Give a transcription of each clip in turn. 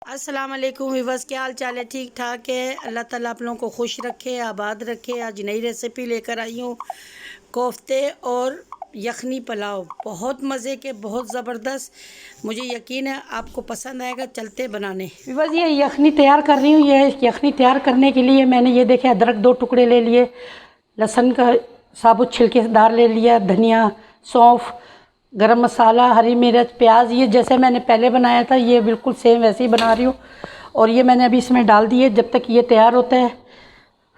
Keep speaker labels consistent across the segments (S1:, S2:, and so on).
S1: अस्सलाम वालेकुम विवस, क्या हाल चाल है? ठीक ठाक है। अल्लाह ताला आप लोगों को खुश रखे, आबाद रखे। आज नई रेसिपी लेकर आई हूँ, कोफ्ते और यखनी पुलाव। बहुत मज़े के, बहुत ज़बरदस्त। मुझे यकीन है आपको पसंद आएगा। चलते बनाने। विवस ये यखनी तैयार कर रही हूँ। ये यखनी तैयार करने के लिए मैंने ये देखे अदरक 2 टुकड़े ले लिए, लहसुन का साबुत छिलकेदार ले लिया, धनिया, सौंफ, गरम मसाला, हरी मिर्च, प्याज। ये जैसे मैंने पहले बनाया था ये बिल्कुल सेम वैसे ही बना रही हूँ। और ये मैंने अभी इसमें डाल दिए। जब तक ये तैयार होता है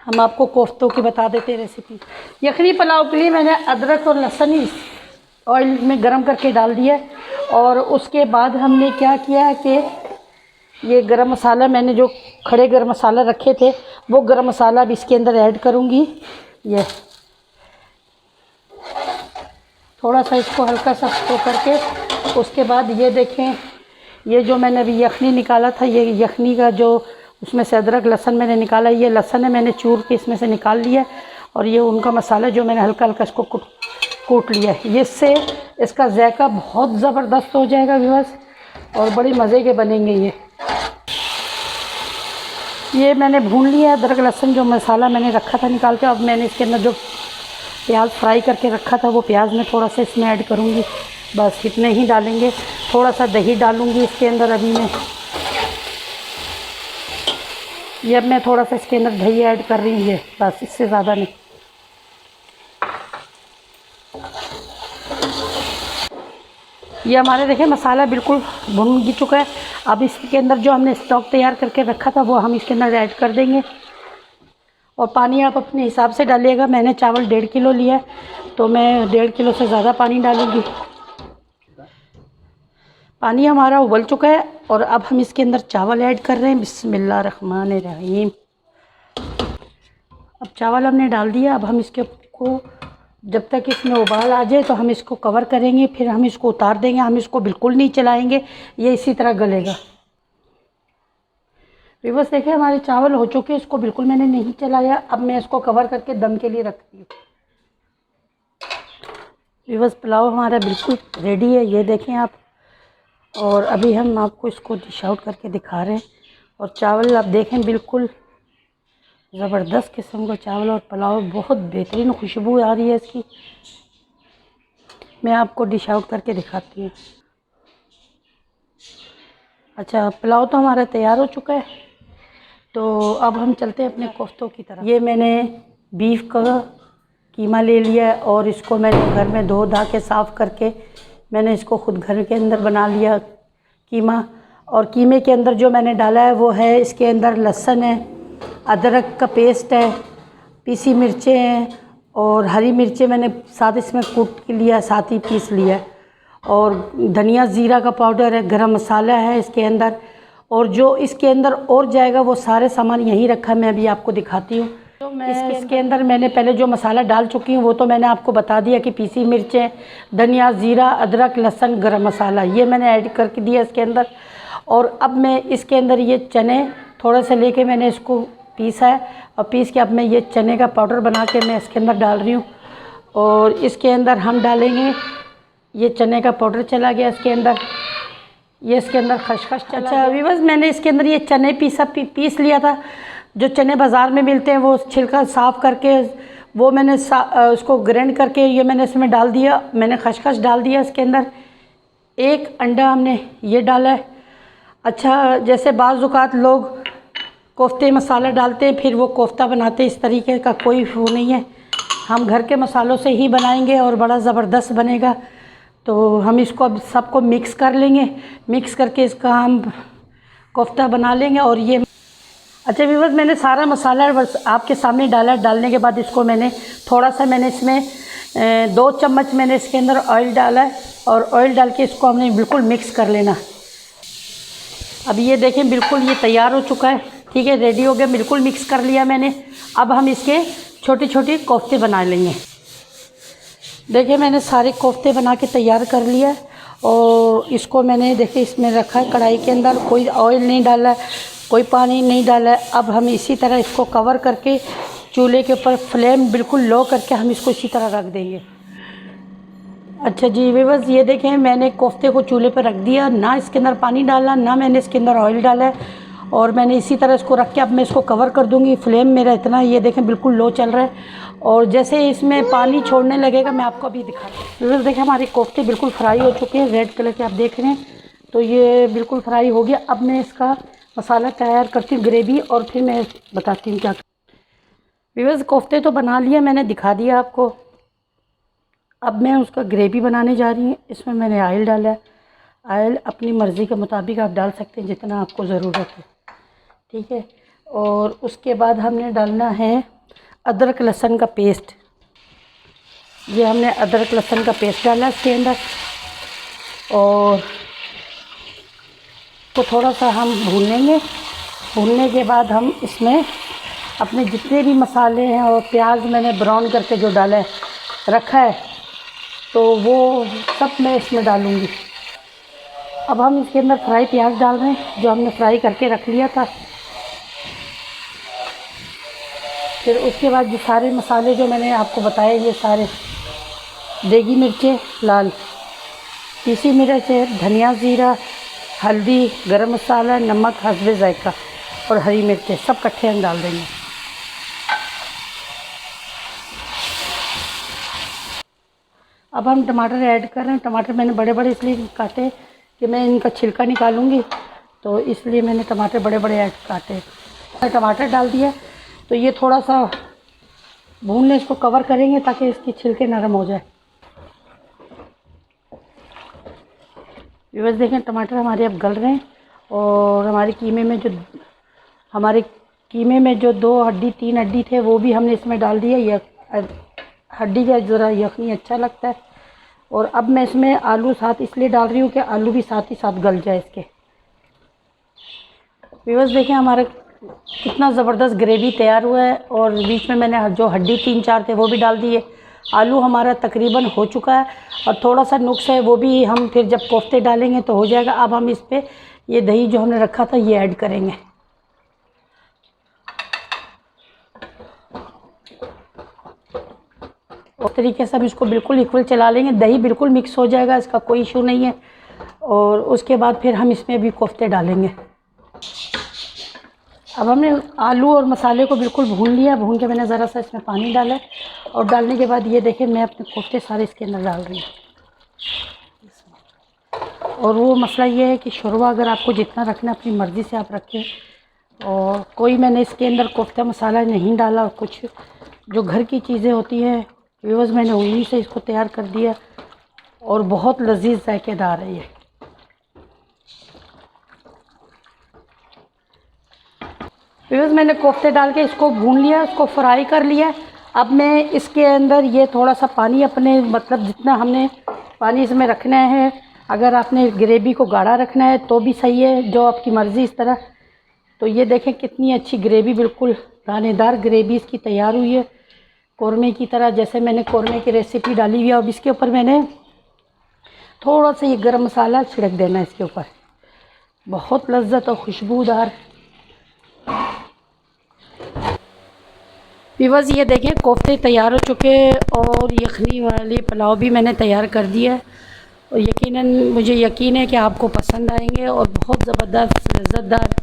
S1: हम आपको कोफ्तों की बता देते हैं रेसिपी। यखनी पुलाव के लिए मैंने अदरक और लहसुन ही ऑयल में गरम करके डाल दिया। और उसके बाद हमने क्या किया कि ये गरम मसाला, मैंने जो खड़े गरम मसाला रखे थे वो गरम मसाला अब इसके अंदर ऐड करूँगी। ये थोड़ा सा इसको हल्का सा फ्राई करके उसके बाद ये देखें, ये जो मैंने अभी यखनी निकाला था, ये यखनी का जो उसमें से अदरक लहसुन मैंने निकाला, ये लहसुन है मैंने चूर के इसमें से निकाल लिया। और ये उनका मसाला जो मैंने हल्का हल्का इसको कूट लिया है। ये इससे इसका जायका बहुत ज़बरदस्त हो जाएगा व्यूअर्स, और बड़े मज़े के बनेंगे। ये मैंने भून लिया अदरक लहसुन, जो मसाला मैंने रखा था निकाल के। अब मैंने इसके अंदर जो प्याज फ्राई करके रखा था वो प्याज में थोड़ा सा इसमें ऐड करूँगी। बस इतने ही डालेंगे। थोड़ा सा दही डालूँगी इसके अंदर अभी मैं। ये अब मैं थोड़ा सा इसके अंदर दही ऐड कर रही हूँ, ये बस, इससे ज़्यादा नहीं। ये हमारे देखें मसाला बिल्कुल भुन चुका है। अब इसके अंदर जो हमने स्टॉक तैयार करके रखा था वो हम इसके अंदर ऐड कर देंगे। और पानी आप अपने हिसाब से डालिएगा। मैंने चावल 1.5 किलो लिया है तो मैं 1.5 किलो से ज़्यादा पानी डालूँगी। पानी हमारा उबल चुका है और अब हम इसके अंदर चावल ऐड कर रहे हैं। बिस्मिल्लाहिर्रहमानिर्रहीम। अब चावल हमने डाल दिया। अब हम इसके को जब तक इसमें उबाल आ जाए तो हम इसको कवर करेंगे, फिर हम इसको उतार देंगे। हम इसको बिल्कुल नहीं चलाएँगे, ये इसी तरह गलेगा। व्यूअर्स देखिए हमारे चावल हो चुके हैं, इसको बिल्कुल मैंने नहीं चलाया। अब मैं इसको कवर करके दम के लिए रखती हूँ। व्यूअर्स पुलाव हमारा बिल्कुल रेडी है, ये देखें आप। और अभी हम आपको इसको डिश आउट करके दिखा रहे हैं। और चावल आप देखें बिल्कुल ज़बरदस्त किस्म का चावल और पुलाव, बहुत बेहतरीन खुशबू आ रही है इसकी। मैं आपको डिश आउट करके दिखाती हूँ। अच्छा, पुलाव तो हमारा तैयार हो चुका है, तो अब हम चलते हैं अपने कोफ्तों की तरफ। ये मैंने बीफ का कीमा ले लिया है और इसको मैंने घर में धो धा के साफ़ करके मैंने इसको ख़ुद घर के अंदर बना लिया कीमा। और कीमे के अंदर जो मैंने डाला है वो है, इसके अंदर लहसुन है, अदरक का पेस्ट है, पीसी मिर्चें हैं और हरी मिर्चें मैंने साथ इसमें कूट के लिया, साथ ही पीस लिया है। और धनिया ज़ीरा का पाउडर है, गरम मसाला है इसके अंदर। और जो इसके अंदर और जाएगा वो सारे सामान यहीं रखा है, मैं अभी आपको दिखाती हूँ। तो मैं इसके अंदर मैंने पहले जो मसाला डाल चुकी हूँ वो तो मैंने आपको बता दिया कि पीसी मिर्चें, धनिया, ज़ीरा, अदरक, लहसुन, गरम मसाला, ये मैंने ऐड करके दिया इसके अंदर। और अब मैं इसके अंदर ये चने थोड़े से लेके मैंने इसको पीसा है और पीस के अब मैं ये चने का पाउडर बना के मैं इसके अंदर डाल रही हूँ। और इसके अंदर हम डालेंगे, ये चने का पाउडर चला गया इसके अंदर, ये इसके अंदर खसखस चला गया। व्यूअर्स मैंने इसके अंदर ये चने पीस लिया था। जो चने बाज़ार में मिलते हैं वो छिलका साफ़ करके वो मैंने उसको ग्राइंड करके ये मैंने इसमें डाल दिया। मैंने खसखस डाल दिया इसके अंदर। 1 अंडा हमने ये डाला है। अच्छा, जैसे बाज़ औक़ात लोग कोफ्ते मसाला डालते हैं फिर वो कोफ्ता बनाते हैं, इस तरीके का कोई वो नहीं है। हम घर के मसालों से ही बनाएंगे और बड़ा ज़बरदस्त बनेगा। तो हम इसको अब सबको मिक्स कर लेंगे। मिक्स करके इसका हम कोफ्ता बना लेंगे। और ये अच्छा व्यूअर्स, मैंने सारा मसाला बस आपके सामने डाला। डालने के बाद इसको मैंने थोड़ा सा मैंने इसमें 2 चम्मच मैंने इसके अंदर ऑयल डाला है। और ऑयल डाल के इसको हमने बिल्कुल मिक्स कर लेना। अब ये देखें बिल्कुल ये तैयार हो चुका है, ठीक है, रेडी हो गया, बिल्कुल मिक्स कर लिया मैंने। अब हम इसके छोटे छोटे कोफ्ते बना लेंगे। देखिए मैंने सारे कोफ्ते बना के तैयार कर लिया और इसको मैंने देखिए इसमें रखा है कढ़ाई के अंदर। कोई ऑयल नहीं डाला है, कोई पानी नहीं डाला है। अब हम इसी तरह इसको कवर करके चूल्हे के ऊपर फ्लेम बिल्कुल लो करके हम इसको इसी तरह रख देंगे। अच्छा जी व्यूअर्स, ये देखें मैंने कोफ्ते को चूल्हे पर रख दिया, ना इसके अंदर पानी डाला, ना मैंने इसके अंदर ऑयल डाला है। और मैंने इसी तरह इसको रख के अब मैं इसको कवर कर दूंगी। फ्लेम मेरा इतना, ये देखें बिल्कुल लो चल रहा है। और जैसे इसमें पानी छोड़ने लगेगा मैं आपको अभी दिखाती हूँ। व्यूअर्स देखें हमारे कोफ्ते बिल्कुल फ्राई हो चुके हैं, रेड कलर के आप देख रहे हैं। तो ये बिल्कुल फ्राई हो गया। अब मैं इसका मसाला तैयार करती हूँ, ग्रेवी, और फिर मैं बताती हूँ क्या। व्यूअर्स कोफ्ते तो बना लिया मैंने, दिखा दिया आपको। अब मैं उसका ग्रेवी बनाने जा रही हूँ। इसमें मैंने ऑयल डाला है। ऑयल अपनी मर्ज़ी के मुताबिक आप डाल सकते हैं, जितना आपको ज़रूरत है, ठीक है। और उसके बाद हमने डालना है अदरक लहसुन का पेस्ट। ये हमने अदरक लहसुन का पेस्ट डाला इसके अंदर, और तो थोड़ा सा हम भून लेंगे। भूनने के बाद हम इसमें अपने जितने भी मसाले हैं और प्याज मैंने ब्राउन करके जो डाला है रखा है, तो वो सब मैं इसमें डालूँगी। अब हम इसके अंदर फ्राई प्याज डाल रहे हैं, जो हमने फ्राई करके रख लिया था। फिर उसके बाद जो सारे मसाले जो मैंने आपको बताए, ये सारे देगी मिर्चें लाल, पीसी मिर्च है, धनिया ज़ीरा, हल्दी, गरम मसाला, नमक हस्बे जायका, और हरी मिर्चें सब इकट्ठे हम डाल देंगे। अब हम टमाटर ऐड कर रहे हैं। टमाटर मैंने बड़े बड़े इसलिए काटे कि मैं इनका छिलका निकालूंगी, तो इसलिए मैंने टमाटर बड़े बड़े ऐड काटे। टमाटर डाल दिया, तो ये थोड़ा सा भूनने इसको कवर करेंगे ताकि इसकी छिलके नरम हो जाए। व्यूअर्स देखें टमाटर हमारे अब गल रहे हैं, और हमारे कीमे में जो 2 हड्डी 3 हड्डी थे वो भी हमने इसमें डाल दिया। हड्डी का ज़रा यखनी अच्छा लगता है। और अब मैं इसमें आलू साथ इसलिए डाल रही हूँ कि आलू भी साथ ही साथ गल जाए इसके। व्यूअर्स देखें हमारा कितना ज़बरदस्त ग्रेवी तैयार हुआ है, और बीच में मैंने जो हड्डी 3-4 थे वो भी डाल दिए। आलू हमारा तकरीबन हो चुका है, और थोड़ा सा नुक्स है वो भी हम फिर जब कोफ्ते डालेंगे तो हो जाएगा। अब हम इस पर ये दही जो हमने रखा था ये ऐड करेंगे। और तरीके से हम इसको बिल्कुल इक्वल चला लेंगे। दही बिल्कुल मिक्स हो जाएगा, इसका कोई इशू नहीं है। और उसके बाद फिर हम इसमें भी कोफ्ते डालेंगे। अब हमने आलू और मसाले को बिल्कुल भून लिया। भून के मैंने ज़रा सा इसमें पानी डाला है, और डालने के बाद ये देखें मैं अपने कोफ्ते सारे इसके अंदर डाल रही हूँ। और वो मसला ये है कि शोरबा अगर आपको जितना रखना अपनी मर्ज़ी से आप रखें। और कोई मैंने इसके अंदर कोफ्ता मसाला नहीं डाला, और कुछ जो घर की चीज़ें होती हैं व्यूअर्स मैंने उन्हीं से इसको तैयार कर दिया, और बहुत लजीज जायकेदार है ये। व्यूअर्स मैंने कोफ्ते डाल के इसको भून लिया, इसको फ्राई कर लिया। अब मैं इसके अंदर ये थोड़ा सा पानी अपने मतलब जितना हमने पानी इसमें रखना है, अगर आपने ग्रेवी को गाढ़ा रखना है तो भी सही है, जो आपकी मर्ज़ी इस तरह। तो ये देखें कितनी अच्छी ग्रेवी, बिल्कुल दानेदार ग्रेवी इसकी तैयार हुई है, कौरमे की तरह, जैसे मैंने कौरमे की रेसिपी डाली हुई है। अब इसके ऊपर मैंने थोड़ा सा ये गरम मसाला छिड़क देना है इसके ऊपर, बहुत लज्जत और खुशबूदार। व्यूअर्स ये देखें कोफ्ते तैयार हो चुके हैं, और यखनी वाली पुलाव भी मैंने तैयार कर दिया है। और यकीनन मुझे यकीन है कि आपको पसंद आएंगे, और बहुत ज़बरदस्त लज्जतदार।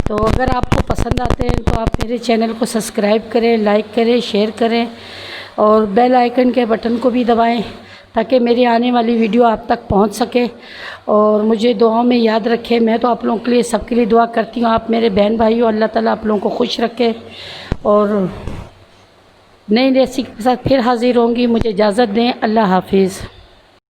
S1: तो अगर आपको पसंद आते हैं तो आप मेरे चैनल को सब्सक्राइब करें, लाइक करें, शेयर करें, और बेल आइकन के बटन को भी दबाएं ताकि मेरी आने वाली वीडियो आप तक पहुंच सके। और मुझे दुआओं में याद रखें। मैं तो आप लोगों के लिए सबके लिए दुआ करती हूँ। आप मेरे बहन भाइयों, अल्लाह ताला आप लोगों को खुश रखे। और नई रेसिपी के साथ फिर हाज़िर होंगी। मुझे इजाज़त दें। अल्लाह हाफिज़।